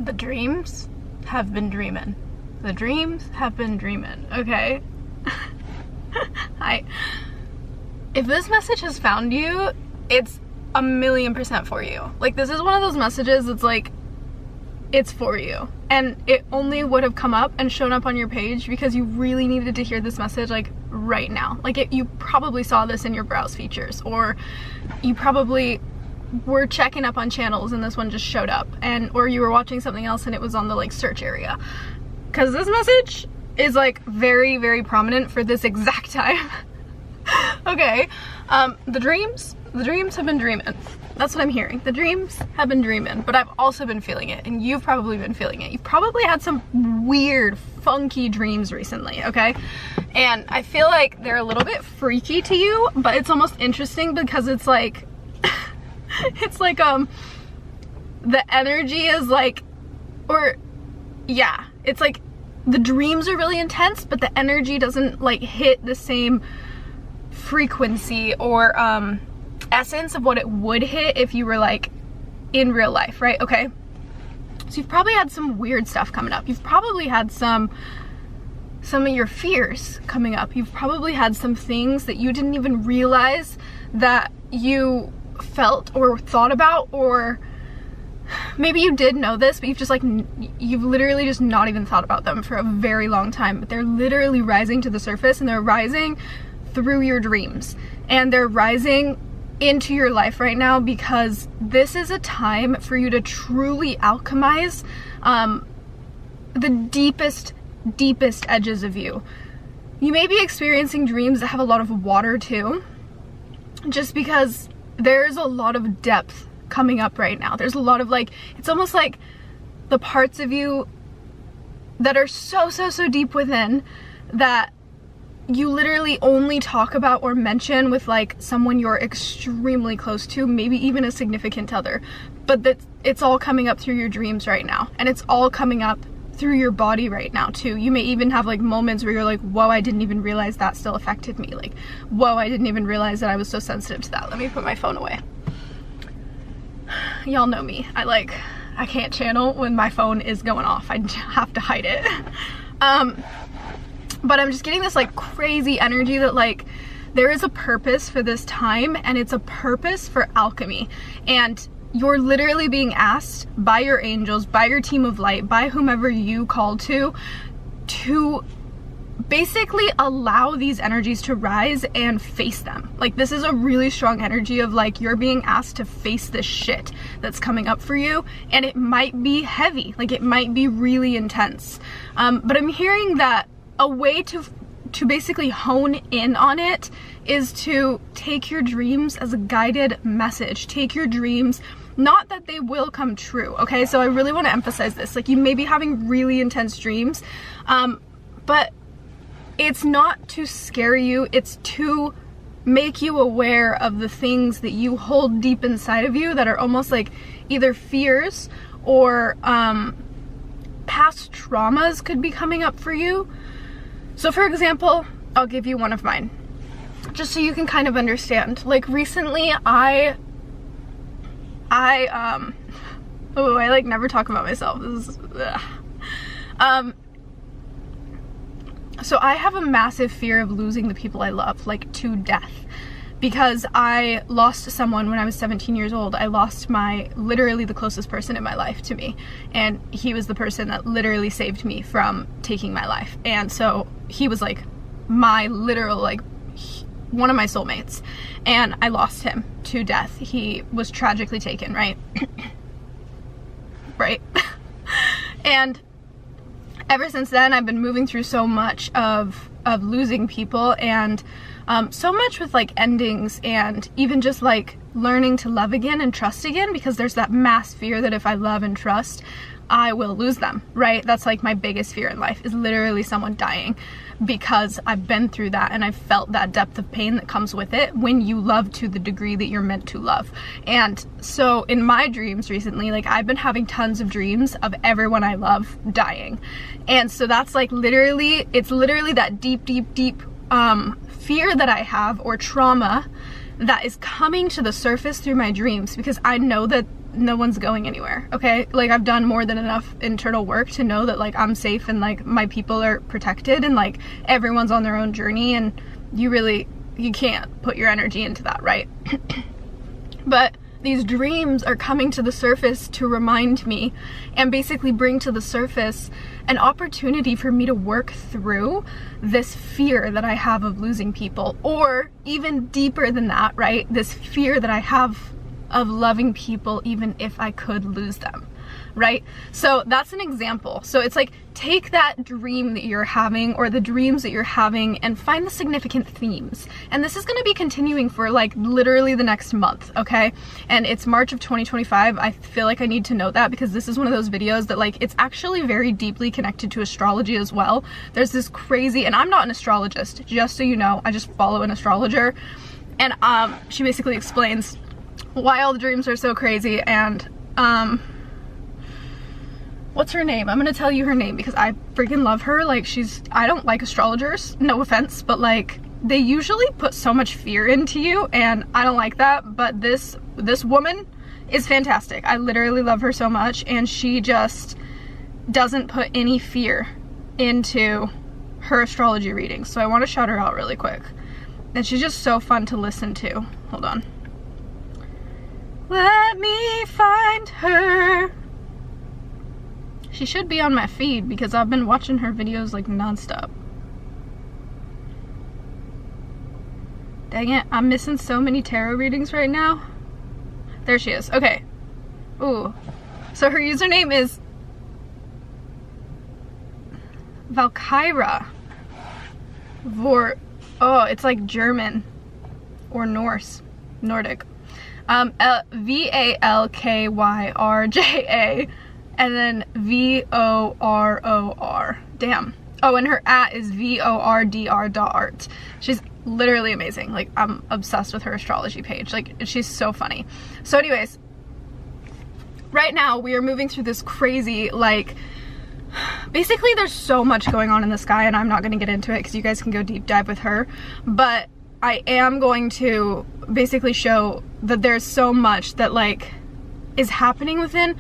The dreams have been dreaming. The dreams have been dreaming, okay? If this message has found you, it's 1,000,000% for you. Like, this is one of those messages that's like, it's for you. And it only would have come up and shown up on your page because you really needed to hear this message, like, right now. Like, you probably saw this in your browse features, or you probably were checking up on channels and this one just showed up, or you were watching something else and it was on the, like, search area. Because this message is, like, very, very prominent for this exact time. Okay, the dreams have been dreaming. That's what I'm hearing. The dreams have been dreaming, but I've also been feeling it, and you've probably been feeling it. You've probably had some weird, funky dreams recently, okay? And I feel like they're a little bit freaky to you, but it's almost interesting because it's like, it's like, the energy is like, or, yeah, it's like, the dreams are really intense, but the energy doesn't, like, hit the same frequency or, essence of what it would hit if you were, like, in real life, right? Okay, so you've probably had some weird stuff coming up. You've probably had some of your fears coming up. You've probably had some things that you didn't even realize that you felt or thought about, or maybe you did know this, but you've just, like, you've literally just not even thought about them for a very long time, but they're literally rising to the surface, and they're rising through your dreams, and they're rising into your life right now because this is a time for you to truly alchemize the deepest edges of you. You may be experiencing dreams that have a lot of water too, just because there's a lot of depth coming up right now. There's a lot of, like, it's almost like the parts of you that are so deep within that you literally only talk about or mention with, like, someone you're extremely close to, maybe even a significant other, but that it's all coming up through your dreams right now, and it's all coming up through your body right now too. You may even have, like, moments where you're like, whoa, I didn't even realize that still affected me. Like, whoa, I didn't even realize that I was so sensitive to that. Let me put my phone away. Y'all know me. I can't channel when my phone is going off. I have to hide it. But I'm just getting this, like, crazy energy that, like, there is a purpose for this time, and it's a purpose for alchemy. And you're literally being asked by your angels, by your team of light, by whomever you call to basically allow these energies to rise and face them. Like, this is a really strong energy of, like, you're being asked to face this shit that's coming up for you, and it might be heavy, like, it might be really intense. But I'm hearing that a way to basically hone in on it is to take your dreams as a guided message. Take your dreams, not that they will come true, okay? So I really want to emphasize this. Like, you may be having really intense dreams, but it's not to scare you, it's to make you aware of the things that you hold deep inside of you that are almost like either fears or past traumas could be coming up for you. So for example, I'll give you one of mine, just so you can kind of understand. Like, recently I like never talk about myself. This is, so I have a massive fear of losing the people I love, like, to death, because I lost someone when I was 17 years old. I lost literally the closest person in my life to me, and he was the person that literally saved me from taking my life. And so he was, like, my literal, like, one of my soulmates, and I lost him to death. He was tragically taken, right? Right. And ever since then, I've been moving through so much of losing people, and so much with, like, endings, and even just, like, learning to love again and trust again, because there's that mass fear that if I love and trust, I will lose them, right? That's, like, my biggest fear in life, is literally someone dying, because I've been through that, and I've felt that depth of pain that comes with it when you love to the degree that you're meant to love. And so in my dreams recently, like, I've been having tons of dreams of everyone I love dying. And so that's, like, literally, it's literally that deep fear that I have, or trauma, that is coming to the surface through my dreams, because I know that no one's going anywhere, okay? Like, I've done more than enough internal work to know that, like, I'm safe and, like, my people are protected and, like, everyone's on their own journey, and you can't put your energy into that, right? But these dreams are coming to the surface to remind me and basically bring to the surface an opportunity for me to work through this fear that I have of losing people, or even deeper than that, right? This fear that I have of loving people even if I could lose them, right? So that's an example. So it's like, take that dream that you're having, or the dreams that you're having, and find the significant themes. And this is going to be continuing for like literally the next month, okay? And it's March of 2025. I feel like I need to note that because this is one of those videos that, like, it's actually very deeply connected to astrology as well. There's this crazy, and I'm not an astrologist, just so you know, I just follow an astrologer, and she basically explains why all the dreams are so crazy. And what's her name? I'm gonna tell you her name because I freaking love her. Like, I don't like astrologers, no offense, but like, they usually put so much fear into you, and I don't like that. But this woman is fantastic. I literally love her so much, and she just doesn't put any fear into her astrology readings. So I want to shout her out really quick. And she's just so fun to listen to. Hold on. Let me find her. She should be on my feed because I've been watching her videos like nonstop. Dang it, I'm missing so many tarot readings right now. There she is. Okay. Ooh. So her username is Valkyra. Oh, it's like German or Norse, Nordic. VALKYRJA, and then VOROR. Damn. Oh, and her @ is VORDR.art. She's literally amazing. Like, I'm obsessed with her astrology page. Like, she's so funny. So anyways, right now we are moving through this crazy, like, basically there's so much going on in the sky, and I'm not going to get into it because you guys can go deep dive with her, but I am going to basically show that there's so much that, like, is happening within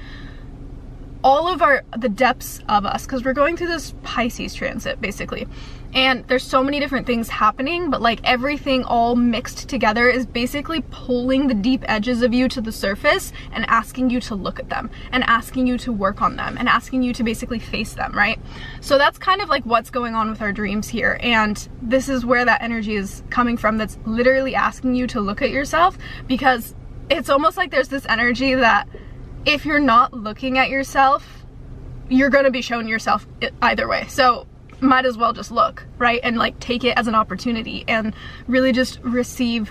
all of the depths of us, because we're going through this Pisces transit basically, and there's so many different things happening, but like everything all mixed together is basically pulling the deep edges of you to the surface and asking you to look at them and asking you to work on them and asking you to basically face them, right? So that's kind of like what's going on with our dreams here, and this is where that energy is coming from, that's literally asking you to look at yourself, because it's almost like there's this energy that if you're not looking at yourself, you're gonna be shown yourself either way. So might as well just look, right? And like take it as an opportunity and really just receive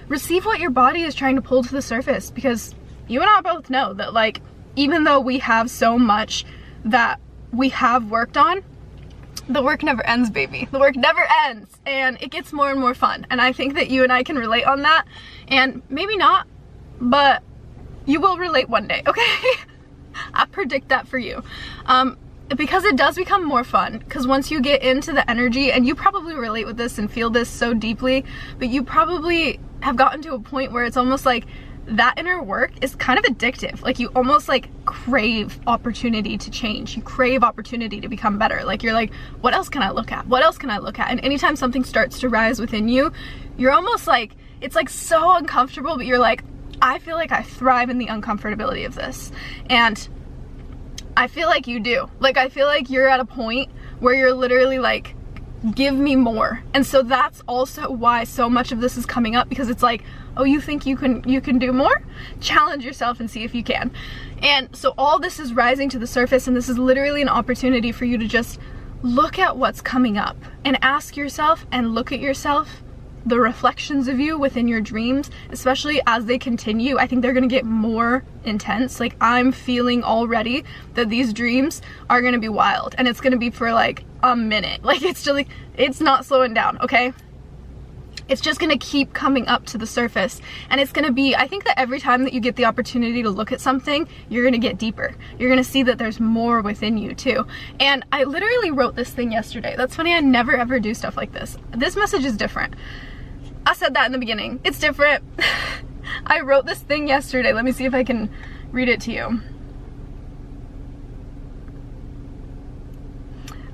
what your body is trying to pull to the surface, because you and I both know that, like, even though we have so much that we have worked on, the work never ends, baby. The work never ends, and it gets more and more fun. And I think that you and I can relate on that, and maybe not, but you will relate one day, okay? I predict that for you. Because it does become more fun, because once you get into the energy, and you probably relate with this and feel this so deeply, but you probably have gotten to a point where it's almost like that inner work is kind of addictive. Like, you almost like crave opportunity to change. You crave opportunity to become better. Like, you're like, what else can I look at? What else can I look at? And anytime something starts to rise within you, you're almost like, it's like so uncomfortable, but you're like, I feel like I thrive in the uncomfortability of this. And I feel like you do. Like, I feel like you're at a point where you're literally like, give me more. And so that's also why so much of this is coming up, because it's like, oh, you think you can do more? Challenge yourself and see if you can. And so all this is rising to the surface, and this is literally an opportunity for you to just look at what's coming up and ask yourself and look at yourself, the reflections of you within your dreams, especially as they continue. I think they're gonna get more intense. Like, I'm feeling already that these dreams are gonna be wild, and it's gonna be for like a minute. Like, it's just like, it's not slowing down, okay? It's just gonna keep coming up to the surface, and it's gonna be, I think that every time that you get the opportunity to look at something, you're gonna get deeper. You're gonna see that there's more within you too. And I literally wrote this thing yesterday. That's funny, I never ever do stuff like this. This message is different. I said that in the beginning. It's different. I wrote this thing yesterday. Let me see if I can read it to you.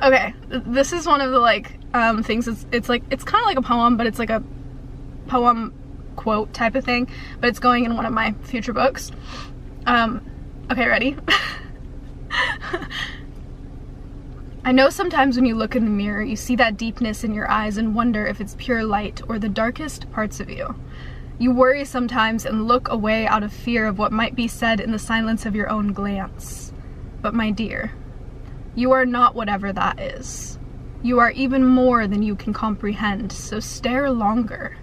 Okay, this is one of the like things. It's kind of like a poem, but it's like a poem quote type of thing, but it's going in one of my future books. Okay, ready? I know sometimes when you look in the mirror, you see that deepness in your eyes and wonder if it's pure light or the darkest parts of you. You worry sometimes and look away out of fear of what might be said in the silence of your own glance. But my dear, you are not whatever that is. You are even more than you can comprehend, so stare longer.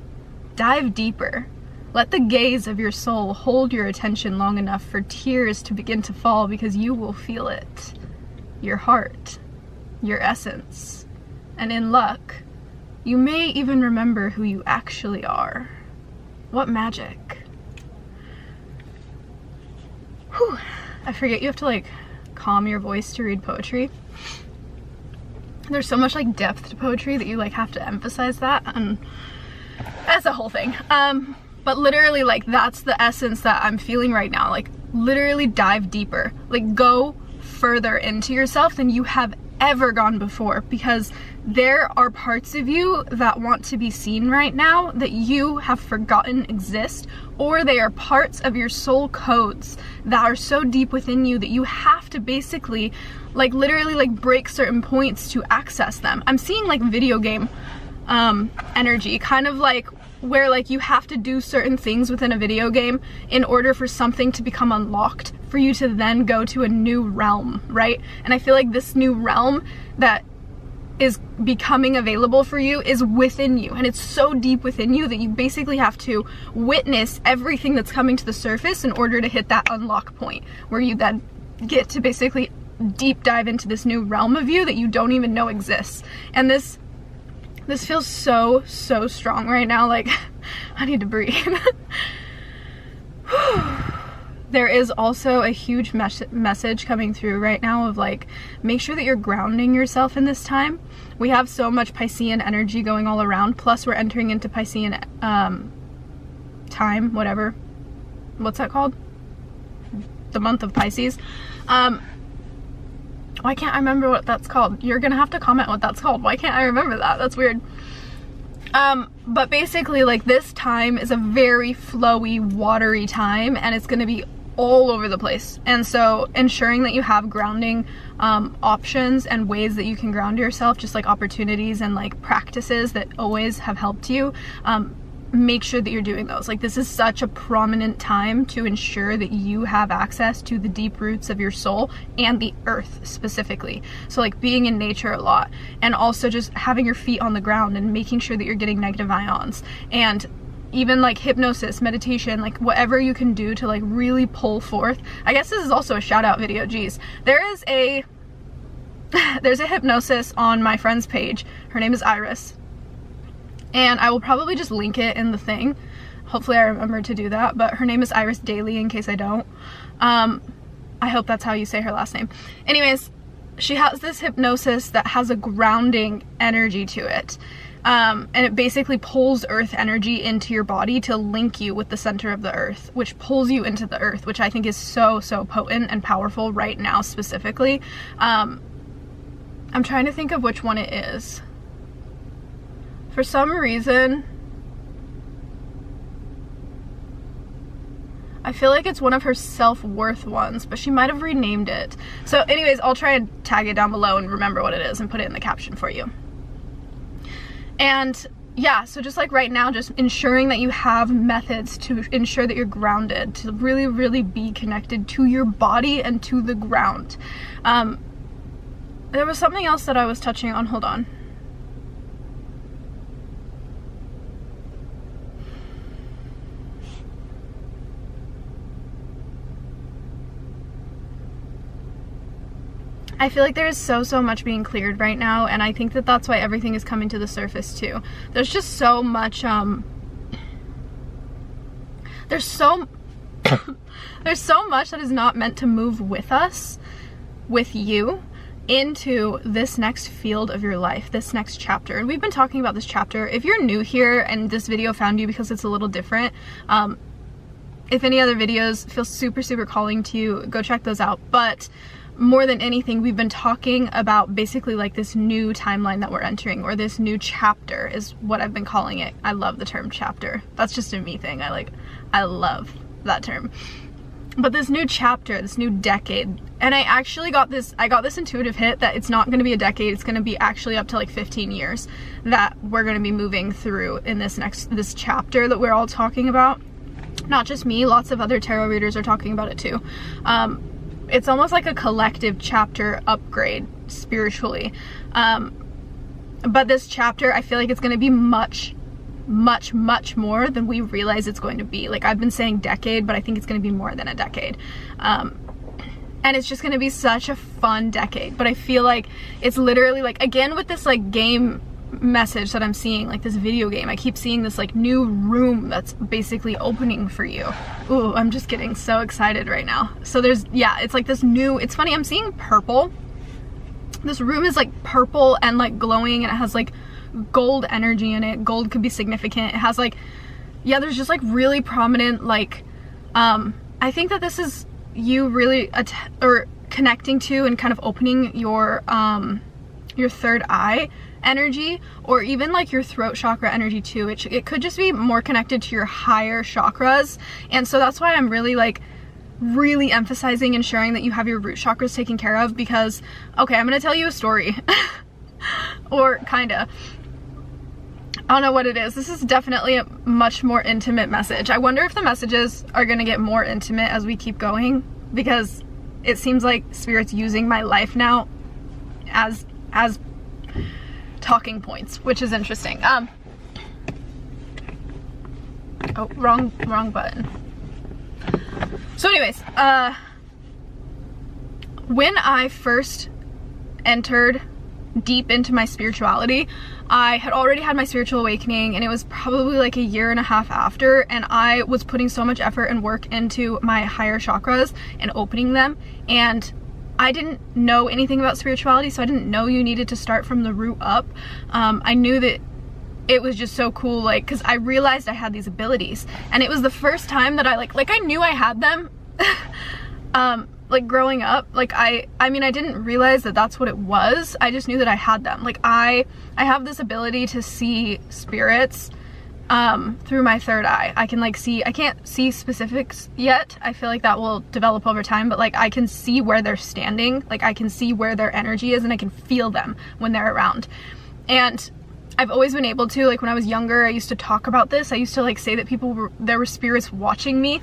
Dive deeper. Let the gaze of your soul hold your attention long enough for tears to begin to fall, because you will feel it. Your heart. Your essence. And in luck, you may even remember who you actually are. What magic. Whew. I forget you have to like calm your voice to read poetry. There's so much like depth to poetry that you like have to emphasize that, and that's a whole thing. But literally like that's the essence that I'm feeling right now. Like literally dive deeper. Like go further into yourself than you have ever gone before, because there are parts of you that want to be seen right now that you have forgotten exist, or they are parts of your soul codes that are so deep within you that you have to basically like literally like break certain points to access them. I'm seeing like video game energy, kind of like where like you have to do certain things within a video game in order for something to become unlocked, for you to then go to a new realm, right? And I feel like this new realm that is becoming available for you is within you, and it's so deep within you that you basically have to witness everything that's coming to the surface in order to hit that unlock point, where you then get to basically deep dive into this new realm of you that you don't even know exists. And this feels so strong right now. Like I need to breathe. There is also a huge message coming through right now of like, make sure that you're grounding yourself in this time. We have so much Piscean energy going all around, plus we're entering into Piscean time, whatever. What's that called? The month of Pisces. Why can't I remember what that's called? You're gonna have to comment what that's called. Why can't I remember that? That's weird. But basically like this time is a very flowy, watery time, and it's gonna be all over the place. And so ensuring that you have grounding options and ways that you can ground yourself, just like opportunities and like practices that always have helped you, make sure that you're doing those. Like this is such a prominent time to ensure that you have access to the deep roots of your soul and the earth specifically. So like being in nature a lot, and also just having your feet on the ground and making sure that you're getting negative ions, and even like hypnosis, meditation, like whatever you can do to like really pull forth. I guess this is also a shout out video. Geez, there's a hypnosis on my friend's page. Her name is Iris, and I will probably just link it in the thing. Hopefully I remember to do that, but her name is Iris Daly in case I don't. I hope that's how you say her last name. Anyways, she has this hypnosis that has a grounding energy to it. And it basically pulls earth energy into your body to link you with the center of the earth, which pulls you into the earth, which I think is so potent and powerful right now specifically. I'm trying to think of which one it is. For some reason, I feel like it's one of her self-worth ones, but she might have renamed it. So anyways, I'll try and tag it down below and remember what it is and put it in the caption for you. And yeah, so just like right now, just ensuring that you have methods to ensure that you're grounded, to really be connected to your body and to the ground. There was something else that I was touching on. Hold on. I feel like there is so much being cleared right now, and I think that that's why everything is coming to the surface too. There's just so much, there's so much that is not meant to move with us, with you, into this next field of your life, this next chapter. And we've been talking about this chapter. If you're new here and this video found you because it's a little different, if any other videos feel super calling to you, go check those out. But more than anything, we've been talking about basically like this new timeline that we're entering, or this new chapter is what I've been calling it. I love the term chapter. That's just a me thing. I love that term. But this new chapter, this new decade, and I actually got this intuitive hit that it's not going to be a decade, it's going to be actually up to like 15 years that we're going to be moving through in this chapter that we're all talking about. Not just me, lots of other tarot readers are talking about it too. It's almost like a collective chapter upgrade spiritually. But this chapter, I feel like it's going to be much more than we realize it's going to be. Like, I've been saying decade, but I think it's going to be more than a decade. And it's just going to be such a fun decade. But I feel like it's literally like, again, with this like game message that I'm seeing, like this video game, I keep seeing this like new room that's basically opening for you. Ooh, I'm just getting so excited right now. So there's, yeah, it's like this new, it's funny, I'm seeing purple. This room is like purple and like glowing, and it has like gold energy in it. Gold could be significant. It has like, yeah, there's just like really prominent like, I think that this is you really or connecting to and kind of opening your third eye energy, or even like your throat chakra energy too. It could just be more connected to your higher chakras. And so that's why I'm really emphasizing ensuring that you have your root chakras taken care of, because, okay, I'm gonna tell you a story. Or kinda. I don't know what it is. This is definitely a much more intimate message. I wonder if the messages are gonna get more intimate as we keep going, because it seems like Spirit's using my life now as talking points, which is interesting. Oh, wrong button. So anyways, when I first entered deep into my spirituality, I had already had my spiritual awakening, and it was probably like a year and a half after, and I was putting so much effort and work into my higher chakras and opening them, and I didn't know anything about spirituality, so I didn't know you needed to start from the root up. I knew that it was just so cool, like, because I realized I had these abilities, and it was the first time that I like I knew I had them. Like growing up, like I mean, I didn't realize that that's what it was. I just knew that I had them. Like I have this ability to see spirits through my third eye. I can like see, I can't see specifics yet. I feel like that will develop over time, but like I can see where they're standing. Like I can see where their energy is, and I can feel them when they're around. And I've always been able to, like when I was younger, I used to talk about this. I used to like say that there were spirits watching me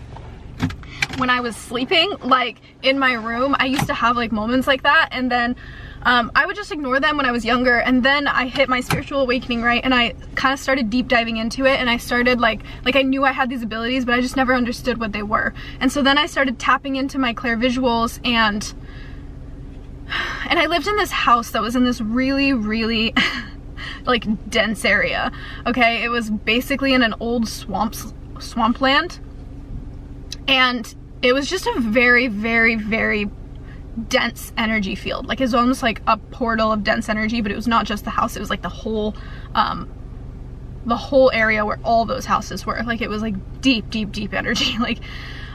when I was sleeping, like in my room. I used to have like moments like that, and then I would just ignore them when I was younger, and then I hit my spiritual awakening, right, and I kind of started deep diving into it, and I started like I knew I had these abilities, but I just never understood what they were. And so then I started tapping into my clairvisuals, and I lived in this house that was in this really like dense area. Okay, it was basically in an old swampland. And it was just a very dense energy field. Like it was almost like a portal of dense energy, but it was not just the house, it was like the whole area where all those houses were. Like it was like deep energy. Like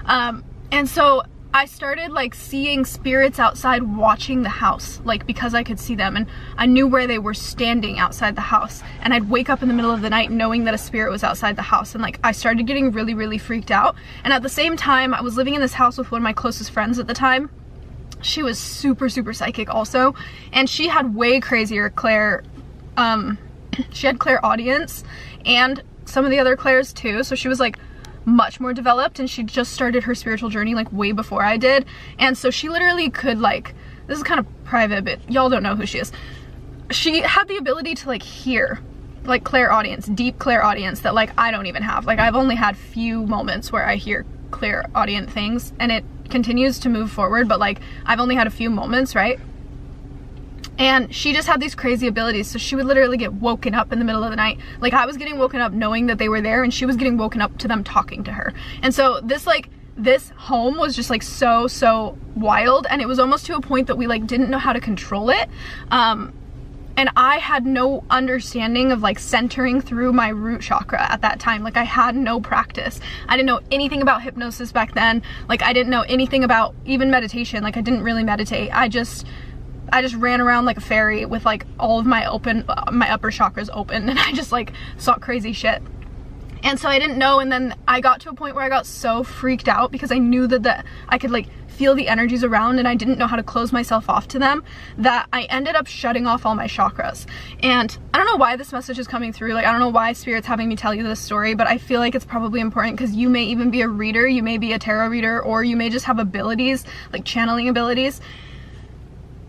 and so I started like seeing spirits outside watching the house, like because I could see them, and I knew where they were standing outside the house, and I'd wake up in the middle of the night knowing that a spirit was outside the house, and like I started getting really freaked out. And at the same time, I was living in this house with one of my closest friends at the time. She was super psychic also, and she had way crazier she had clairaudience and some of the other clairs too, so she was like much more developed, and she just started her spiritual journey like way before I did. And so she literally could, like, this is kind of private, but y'all don't know who she is. She had the ability to like hear, like clairaudience, deep clairaudience that like I don't even have. Like I've only had few moments where I hear clairaudient things, and it continues to move forward, but like I've only had a few moments, right? And she just had these crazy abilities, so she would literally get woken up in the middle of the night. Like I was getting woken up knowing that they were there, and she was getting woken up to them talking to her. And so this home was just like so wild, and it was almost to a point that we like didn't know how to control it. And And I had no understanding of like centering through my root chakra at that time. Like I had no practice. I didn't know anything about hypnosis back then. Like I didn't know anything about even meditation. Like I didn't really meditate. I just ran around like a fairy with like all of my upper chakras open, and I just like saw crazy shit. And so I didn't know, and then I got to a point where I got so freaked out because I knew that I could like feel the energies around, and I didn't know how to close myself off to them, that I ended up shutting off all my chakras. And I don't know why this message is coming through. Like I don't know why Spirit's having me tell you this story, but I feel like it's probably important because you may even be a reader, you may be a tarot reader, or you may just have abilities, like channeling abilities.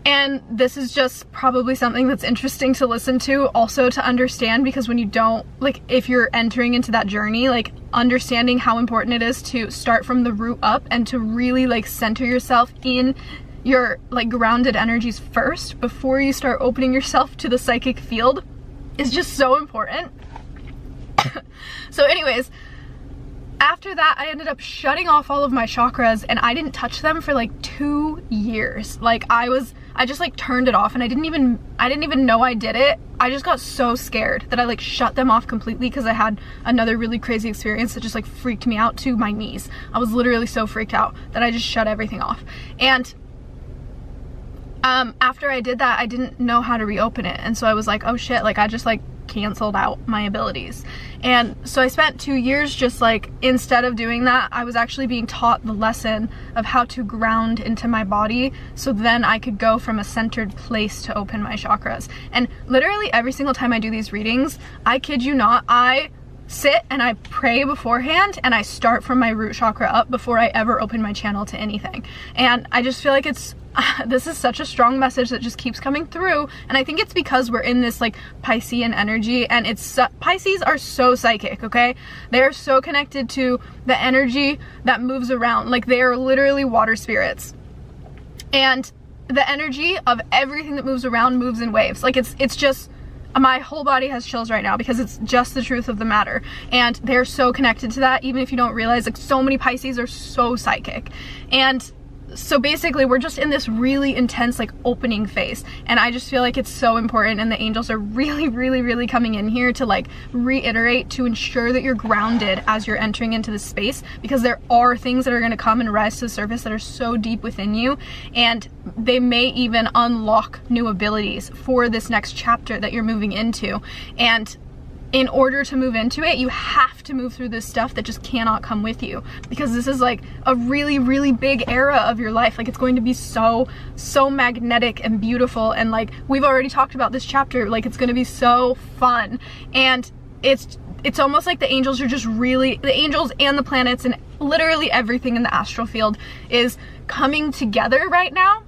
And this is just probably something that's interesting to listen to, also to understand, because when you don't, like if you're entering into that journey, like understanding how important it is to start from the root up and to really like center yourself in your like grounded energies first before you start opening yourself to the psychic field is just so important. So anyways, after that, I ended up shutting off all of my chakras, and I didn't touch them for like 2 years. Like I just like turned it off, and I didn't even know I did it. I just got so scared that I like shut them off completely because I had another really crazy experience that just like freaked me out to my knees. I was literally so freaked out that I just shut everything off. And after I did that, I didn't know how to reopen it. And so I was like, oh shit, like I just like canceled out my abilities. And so I spent 2 years just like, instead of doing that, I was actually being taught the lesson of how to ground into my body, so then I could go from a centered place to open my chakras. And literally every single time I do these readings, I kid you not, I sit and I pray beforehand, and I start from my root chakra up before I ever open my channel to anything. And I just feel like this is such a strong message that just keeps coming through, and I think it's because we're in this like Piscean energy, and Pisces are so psychic, okay? They are so connected to the energy that moves around. Like they are literally water spirits, and the energy of everything that moves around moves in waves. Like it's just, my whole body has chills right now because it's just the truth of the matter, and they're so connected to that, even if you don't realize. Like so many Pisces are so psychic. And so basically we're just in this really intense like opening phase, and I just feel like it's so important, and the angels are really coming in here to like reiterate, to ensure that you're grounded as you're entering into this space, because there are things that are going to come and rise to the surface that are so deep within you, and they may even unlock new abilities for this next chapter that you're moving into. And in order to move into it, you have to move through this stuff that just cannot come with you, because this is like a really big era of your life. Like it's going to be so magnetic and beautiful, and like we've already talked about this chapter, like it's going to be so fun. And it's almost like the angels are just the angels and the planets and literally everything in the astral field is coming together right now.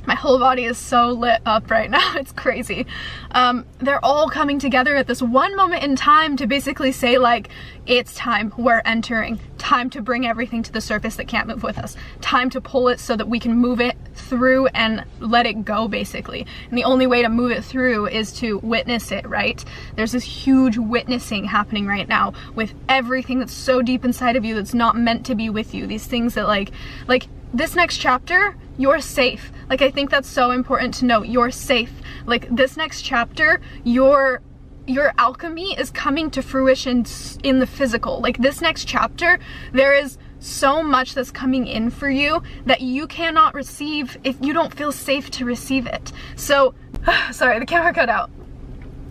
My whole body is so lit up right now, it's crazy. They're all coming together at this one moment in time to basically say like, it's time, we're entering, time to bring everything to the surface that can't move with us, time to pull it so that we can move it through and let it go, basically. And the only way to move it through is to witness it, right? There's this huge witnessing happening right now with everything that's so deep inside of you that's not meant to be with you. These things that like this next chapter, you're safe. Like I think that's so important to know. You're safe. Like this next chapter, your alchemy is coming to fruition in the physical. Like this next chapter, there is so much that's coming in for you that you cannot receive if you don't feel safe to receive it. So, sorry, the camera cut out.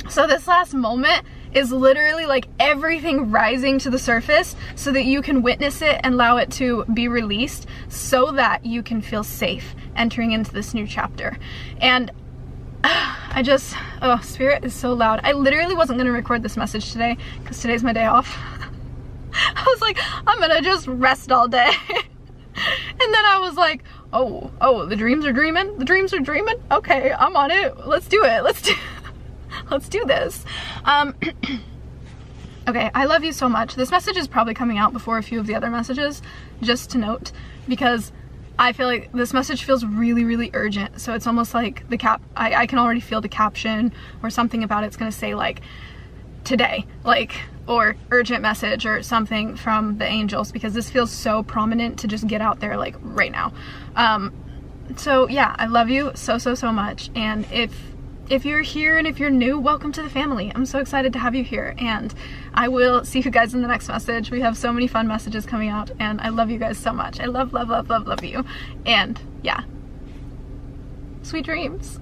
So this last moment is literally like everything rising to the surface so that you can witness it and allow it to be released, so that you can feel safe entering into this new chapter. And Spirit is so loud. I literally wasn't gonna record this message today because today's my day off. I was like, I'm gonna just rest all day. And then I was like, oh, the dreams are dreaming? The dreams are dreaming? Okay, I'm on it. Let's do it. Let's do this. Okay, I love you so much. This message is probably coming out before a few of the other messages, just to note, because I feel like this message feels really urgent. So it's almost like I can already feel the caption or something about it's gonna say like, today, like, or urgent message or something from the angels, because this feels so prominent to just get out there like right now. So yeah, I love you so much. And if if you're here and if you're new, welcome to the family. I'm so excited to have you here, and I will see you guys in the next message. We have so many fun messages coming out, and I love you guys so much. I love, love, love, love, love you. And yeah, sweet dreams.